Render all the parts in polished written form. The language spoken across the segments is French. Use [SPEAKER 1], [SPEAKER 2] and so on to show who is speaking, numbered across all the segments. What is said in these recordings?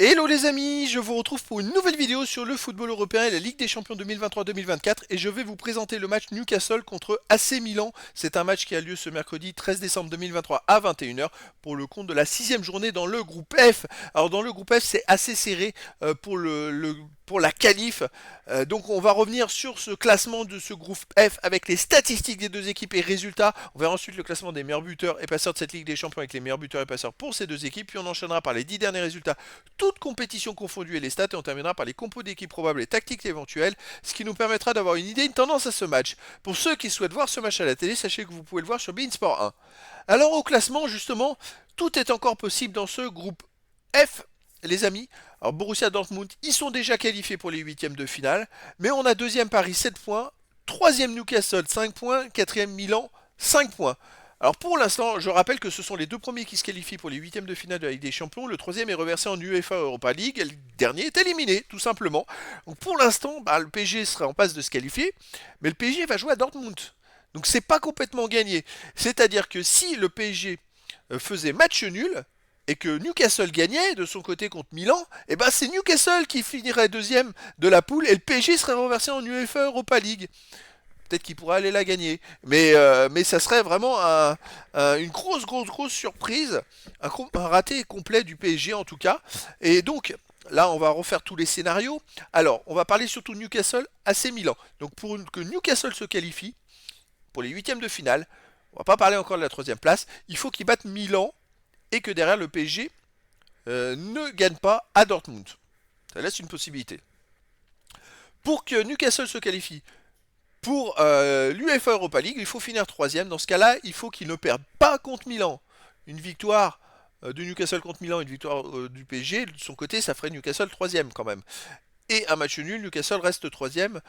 [SPEAKER 1] Hello les amis, je vous retrouve pour une nouvelle vidéo sur le football européen et la Ligue des Champions 2023-2024 et je vais vous présenter le match Newcastle contre AC Milan. C'est un match qui a lieu ce mercredi 13 décembre 2023 à 21 h pour le compte de la sixième journée dans le groupe F. Alors dans le groupe F c'est assez serré pour la qualif. Donc on va revenir sur ce classement de ce groupe F avec les statistiques des deux équipes et résultats. On verra ensuite le classement des meilleurs buteurs et passeurs de cette Ligue des Champions avec les meilleurs buteurs et passeurs pour ces deux équipes. Puis on enchaînera par les 10 derniers résultats, toutes compétitions confondues et les stats, et on terminera par les compos d'équipes probables et tactiques éventuelles, ce qui nous permettra d'avoir une idée, une tendance à ce match. Pour ceux qui souhaitent voir ce match à la télé, sachez que vous pouvez le voir sur beIN Sport 1. Alors au classement, justement, tout est encore possible dans ce groupe F, les amis. Alors Borussia Dortmund, ils sont déjà qualifiés pour les huitièmes de finale, mais on a deuxième Paris 7 points, troisième Newcastle 5 points, quatrième Milan 5 points. Alors pour l'instant, je rappelle que ce sont les deux premiers qui se qualifient pour les huitièmes de finale de la Ligue des Champions. Le troisième est reversé en UEFA Europa League. Et le dernier est éliminé, tout simplement. Donc pour l'instant, le PSG serait en passe de se qualifier, mais le PSG va jouer à Dortmund. Donc c'est pas complètement gagné. C'est-à-dire que si le PSG faisait match nul et que Newcastle gagnait de son côté contre Milan, et ben c'est Newcastle qui finirait deuxième de la poule et le PSG serait reversé en UEFA Europa League. Peut-être qu'il pourrait aller la gagner. Mais ça serait vraiment une grosse surprise. Un raté complet du PSG en tout cas. Et donc, là, on va refaire tous les scénarios. Alors, on va parler surtout de Newcastle, AC Milan. Donc, pour que Newcastle se qualifie pour les huitièmes de finale, on va pas parler encore de la troisième place, il faut qu'il batte Milan et que derrière le PSG ne gagne pas à Dortmund. Ça laisse une possibilité. Pour que Newcastle se qualifie pour l'UEFA Europa League, il faut finir troisième. Dans ce cas-là, il faut qu'il ne perde pas contre Milan. Une victoire de Newcastle contre Milan, une victoire du PSG, de son côté, ça ferait Newcastle troisième quand même. Et un match nul, Newcastle reste troisième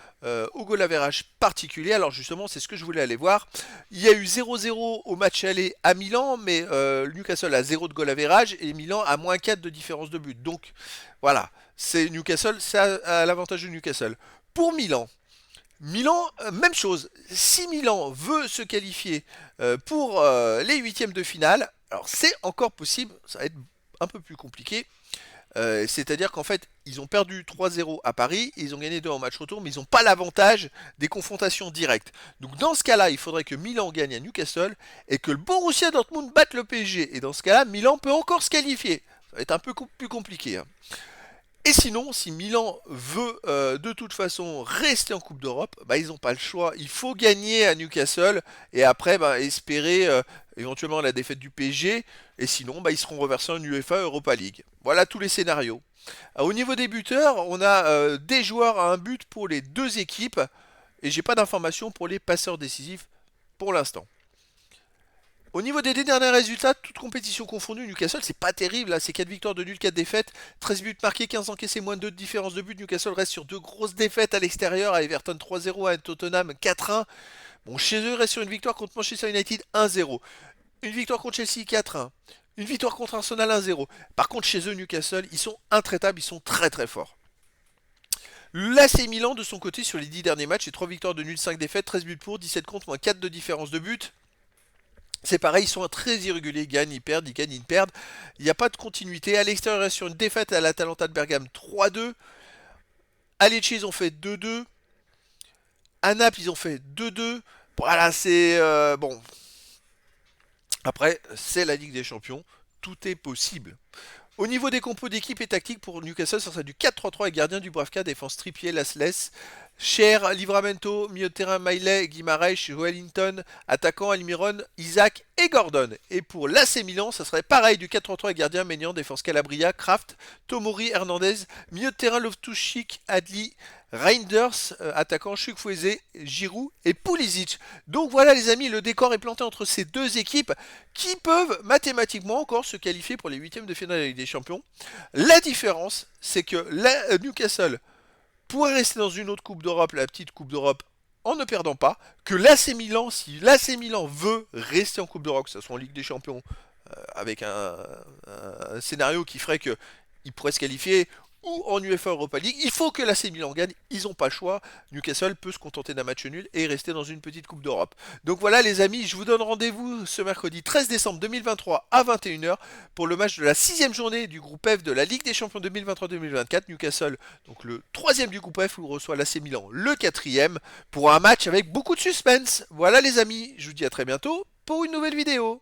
[SPEAKER 1] au goal average particulier. Alors justement, c'est ce que je voulais aller voir. Il y a eu 0-0 au match aller à Milan, mais Newcastle a 0 de goal average et Milan a moins 4 de différence de but. Donc voilà, c'est Newcastle, c'est à l'avantage de Newcastle. Pour Milan, même chose. Si Milan veut se qualifier pour les huitièmes de finale, alors c'est encore possible, ça va être un peu plus compliqué. C'est-à-dire qu'en fait, ils ont perdu 3-0 à Paris, ils ont gagné 2 en match retour, mais ils n'ont pas l'avantage des confrontations directes. Donc dans ce cas-là, il faudrait que Milan gagne à Newcastle et que le Borussia Dortmund batte le PSG. Et dans ce cas-là, Milan peut encore se qualifier. Ça va être un peu plus compliqué, hein. Et sinon, si Milan veut de toute façon rester en Coupe d'Europe, ils n'ont pas le choix. Il faut gagner à Newcastle et après espérer éventuellement la défaite du PSG. Et sinon, ils seront reversés en UEFA Europa League. Voilà tous les scénarios. Au niveau des buteurs, on a des joueurs à un but pour les deux équipes. Et j'ai pas d'informations pour les passeurs décisifs pour l'instant. Au niveau des deux derniers résultats, toutes compétitions confondues, Newcastle, c'est pas terrible, là. C'est 4 victoires de nul, 4 défaites, 13 buts marqués, 15 encaissés, moins de 2 de différence de but. Newcastle reste sur deux grosses défaites à l'extérieur, à Everton 3-0, à Tottenham 4-1. Bon, chez eux, reste sur une victoire contre Manchester United 1-0, une victoire contre Chelsea 4-1, une victoire contre Arsenal 1-0. Par contre, chez eux, Newcastle, ils sont intraitables, ils sont très forts. L'AC Milan, de son côté, sur les 10 derniers matchs, c'est 3 victoires de nul, 5 défaites, 13 buts pour, 17 contre, moins 4 de différence de but. C'est pareil, ils sont très irréguliers, ils gagnent, ils perdent, ils gagnent, ils perdent. Il n'y a pas de continuité. À l'extérieur, sur une défaite à l'Atalanta de Bergame 3-2. À Lecce, ils ont fait 2-2. À Naples, ils ont fait 2-2. Voilà, c'est bon. Après, c'est la Ligue des Champions. Tout est possible. Au niveau des compos d'équipe et tactique pour Newcastle, ça serait du 4-3-3 avec gardien Dubravka, défense Trippier, Lascelles, Cher, Livramento, milieu de terrain Maillet, Guimarães, Wellington, attaquant Almiron, Isaac et Gordon. Et pour l'AC Milan, ça serait pareil du 4-3-3 avec gardien Maignan, défense Calabria, Kraft, Tomori, Hernandez, milieu de terrain Loftus-Cheek, Adli, Reinders, attaquant Chukwueze, Giroud et Pulisic. Donc voilà les amis, le décor est planté entre ces deux équipes qui peuvent mathématiquement encore se qualifier pour les huitièmes de finale de la Ligue des Champions. La différence, c'est que Newcastle pourrait rester dans une autre Coupe d'Europe, la petite Coupe d'Europe, en ne perdant pas, que l'AC Milan, si l'AC Milan veut rester en Coupe d'Europe, que ce soit en Ligue des Champions, avec un scénario qui ferait qu'il pourrait se qualifier, ou en UEFA Europa League. Il faut que l'AC Milan gagne, ils n'ont pas le choix. Newcastle peut se contenter d'un match nul et rester dans une petite Coupe d'Europe. Donc voilà les amis, je vous donne rendez-vous ce mercredi 13 décembre 2023 à 21h pour le match de la 6e journée du groupe F de la Ligue des Champions 2023-2024. Newcastle, donc le 3e du groupe F, où reçoit l'AC Milan le 4e, pour un match avec beaucoup de suspense. Voilà les amis, je vous dis à très bientôt pour une nouvelle vidéo.